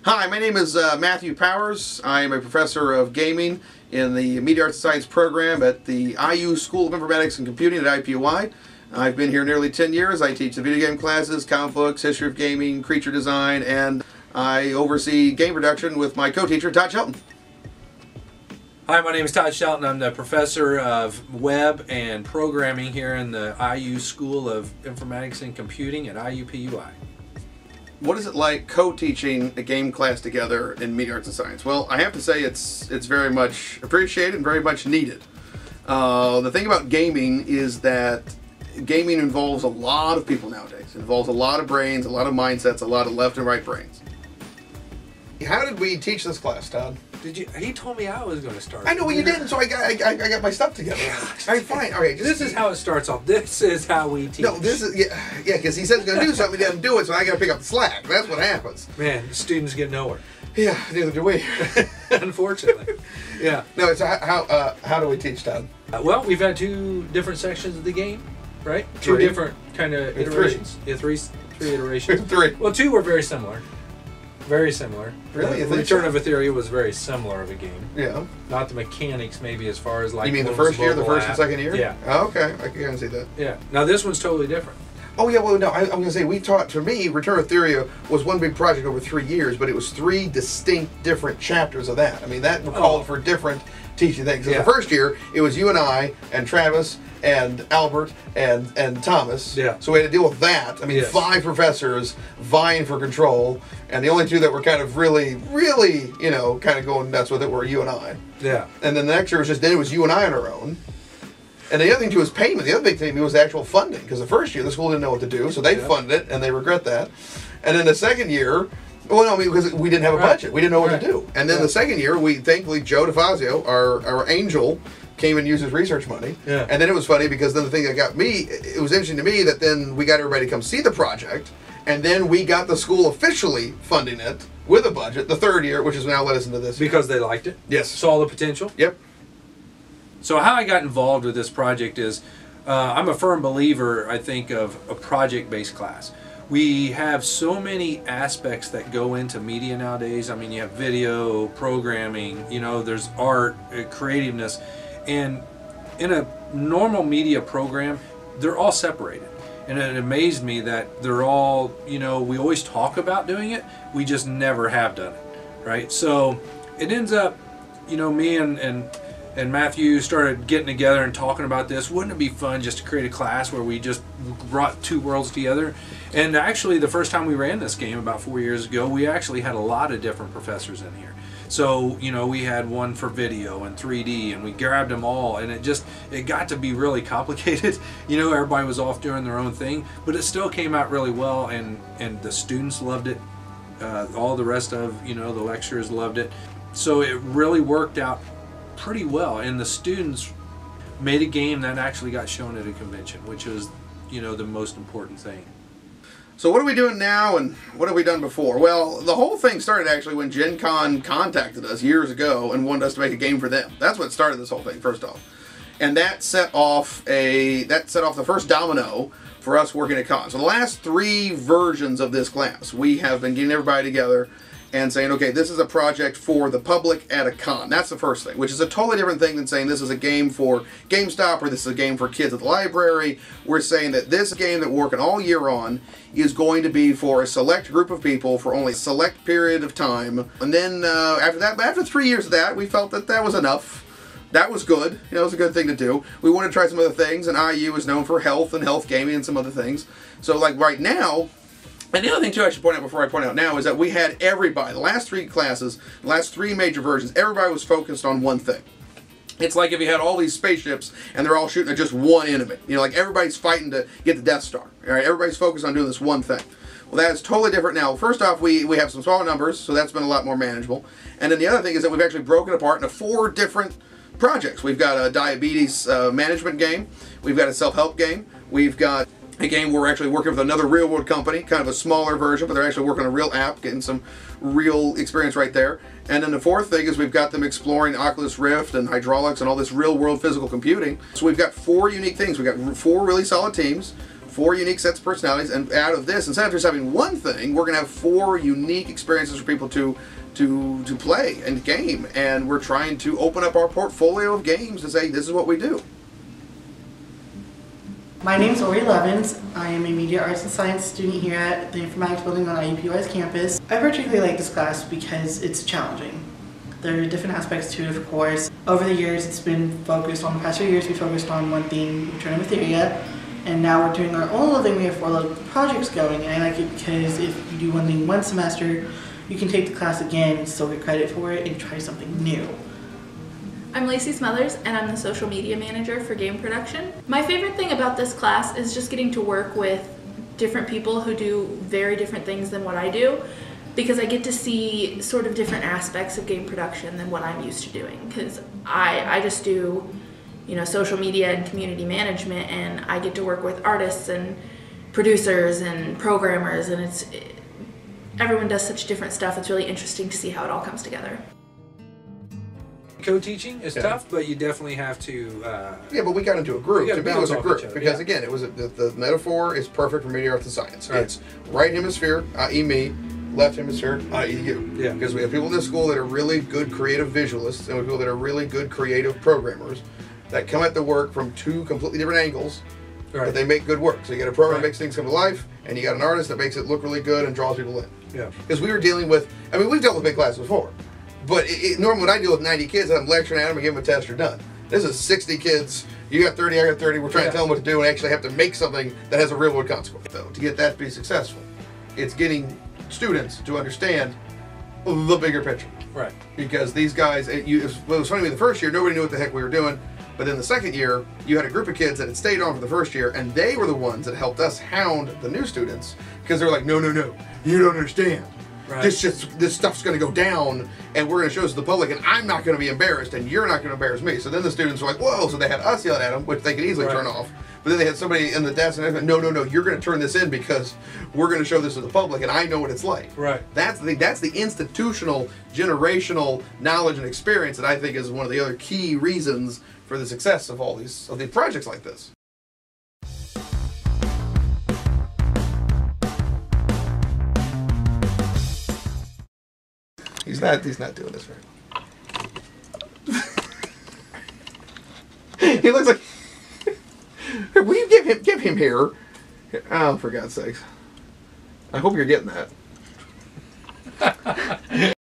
Hi, my name is Matthew Powers. I am a professor of gaming in the Media Arts and Science program at the IU School of Informatics and Computing at IUPUI. I've been here nearly 10 years. I teach the video game classes, comic books, history of gaming, creature design, and I oversee game production with my co-teacher, Todd Shelton. Hi, my name is Todd Shelton. I'm the professor of web and programming here in the IU School of Informatics and Computing at IUPUI. What is it like co-teaching a game class together in Media Arts and Science? Well, I have to say it's very much appreciated and very much needed. The thing about gaming is that gaming involves a lot of people nowadays. It involves a lot of brains, a lot of mindsets, a lot of left and right brains. How did we teach this class, Todd? Did you? He told me I was going to start. I know, well, you didn't, so I got my stuff together. All right, fine. All right, this is how it starts off. This is how we teach. No, this is yeah, because he said he's going to do something, he doesn't do it, so I got to pick up the slack. That's what happens. Man, the students get nowhere. Yeah, neither do we. Unfortunately. Yeah. No, it's how do we teach, Todd? Well, we've had two different sections of the game, right? Three. Two different kind of iterations. Yeah, three iterations. Three. Well, two were very similar. Very similar. Really? Return of Etheria was very similar of a game. Yeah. Not the mechanics, maybe, as far as like. You mean the first year, the first and second year? Yeah. Oh, okay, I can see that. Yeah. Now this one's totally different. Oh yeah, well no, I'm going to say we taught. For me, Return of Etheria was one big project over 3 years, but it was 3 distinct, different chapters of that. I mean, that called for different teaching things. Yeah. The first year, it was you and I and Travis and Albert and Thomas. Yeah. So we had to deal with that. I mean, 5 professors vying for control, and the only 2 that were kind of really, you know, kind of going nuts with it were you and I. Yeah. And then the next year was just, then it was you and I on our own. And the other thing too was payment. The other big thing was the actual funding, because the first year the school didn't know what to do, so they funded it, and they regret that. And then the second year, well, no, I mean, because we didn't have a budget, we didn't know what to do. And then the second year, we thankfully Joe DeFazio, our angel, came and used his research money. Yeah. And then it was funny because then the thing that got me, it was interesting to me that then we got everybody to come see the project, and then we got the school officially funding it with a budget the third year, which has now led us into this. Because they liked it. Yes. Saw the potential. Yep. So how I got involved with this project is, I'm a firm believer, I think, of a project-based class. We have so many aspects that go into media nowadays. I mean, you have video, programming, you know, there's art, creativeness, and in a normal media program, they're all separated. And it amazed me that they're all, you know, we always talk about doing it, we just never have done it, right? So it ends up, you know, me and Matthew started getting together and talking about this. Wouldn't it be fun just to create a class where we just brought 2 worlds together? And actually, the first time we ran this game about 4 years ago, we actually had a lot of different professors in here. So, you know, we had one for video and 3D, and we grabbed them all, and it got to be really complicated. You know, everybody was off doing their own thing, but it still came out really well, and the students loved it. All the rest of, you know, the lecturers loved it. So it really worked out pretty well, and the students made a game that actually got shown at a convention, which was, you know, the most important thing. So what are we doing now, and what have we done before? Well, the whole thing started actually when Gen Con contacted us years ago and wanted us to make a game for them. That's what started this whole thing, first off. And that set off the first domino for us working at con. So the last 3 versions of this class, we have been getting everybody together and saying, okay, this is a project for the public at a con. That's the first thing, which is a totally different thing than saying this is a game for GameStop or this is a game for kids at the library. We're saying that this game that we're working all year on is going to be for a select group of people for only a select period of time. And then after that, after 3 years of that, we felt that that was enough. That was good. You know, it was a good thing to do. We wanted to try some other things, and IU is known for health and health gaming and some other things. So like right now, and the other thing too I should point out before I point out now is that we had everybody, the last 3 classes, the last 3 major versions, everybody was focused on one thing. It's like if you had all these spaceships and they're all shooting at just one enemy. You know, like everybody's fighting to get the Death Star. All right, everybody's focused on doing this one thing. Well, that is totally different now. First off, we have some smaller numbers, so that's been a lot more manageable. And then the other thing is that we've actually broken apart into 4 different projects. We've got a diabetes management game. We've got a self-help game. We've got a game where we're actually working with another real-world company, kind of a smaller version, but they're actually working on a real app, getting some real experience right there. And then the fourth thing is we've got them exploring Oculus Rift and hydraulics and all this real-world physical computing. So we've got 4 unique things. We've got 4 really solid teams, 4 unique sets of personalities, and out of this, instead of just having one thing, we're going to have 4 unique experiences for people to play and game. And we're trying to open up our portfolio of games to say, this is what we do. My name is Ori Levins. I am a media arts and science student here at the informatics building on IUPUI's campus. I particularly like this class because it's challenging. There are different aspects to it, of course. Over the years, it's been focused on the past few years. We focused on one theme, Return of Etheria, and now we're doing our own little thing. We have 4 little projects going, and I like it because if you do one thing one semester, you can take the class again and still get credit for it and try something new. I'm Lacey Smothers, and I'm the social media manager for game production. My favorite thing about this class is just getting to work with different people who do very different things than what I do, because I get to see sort of different aspects of game production than what I'm used to doing, because I just do, you know, social media and community management, and I get to work with artists and producers and programmers, and everyone does such different stuff. It's really interesting to see how it all comes together. Co-teaching is tough, but you definitely have to. Yeah, but we got into a group. To me, it was a group because yeah. again, it was the metaphor is perfect for media arts and science. Right. It's right hemisphere, i.e. me, left hemisphere, i.e. you. Yeah. Because we have people in this school that are really good creative visualists, and we have people that are really good creative programmers that come at the work from 2 completely different angles, Right. but they make good work. So you got a program that Right. makes things come to life, and you got an artist that makes it look really good and draws people in. Yeah. Because we were dealing with, I mean, we've dealt with big classes before. But normally when I deal with 90 kids, I'm lecturing at them and give them a test, you're done. This is 60 kids, you got 30, I got 30, we're trying to tell them what to do and actually have to make something that has a real world consequence. So to get that to be successful, it's getting students to understand the bigger picture. Right. Because these guys, it was funny to me the first year, nobody knew what the heck we were doing. But then the second year, you had a group of kids that had stayed on for the first year, and they were the ones that helped us hound the new students, because they were like, no, you don't understand. Right. This stuff's going to go down, and we're going to show this to the public, and I'm not going to be embarrassed, and you're not going to embarrass me. So then the students were like, whoa, so they had us yelling at them, which they could easily turn off. But then they had somebody in the desk, and they went, no, you're going to turn this in because we're going to show this to the public, and I know what it's like. Right. That's the institutional, generational knowledge and experience that I think is one of the other key reasons for the success of all these projects like this. He's not doing this very well. He looks like. Will you give him here? Oh, for God's sakes! I hope you're getting that.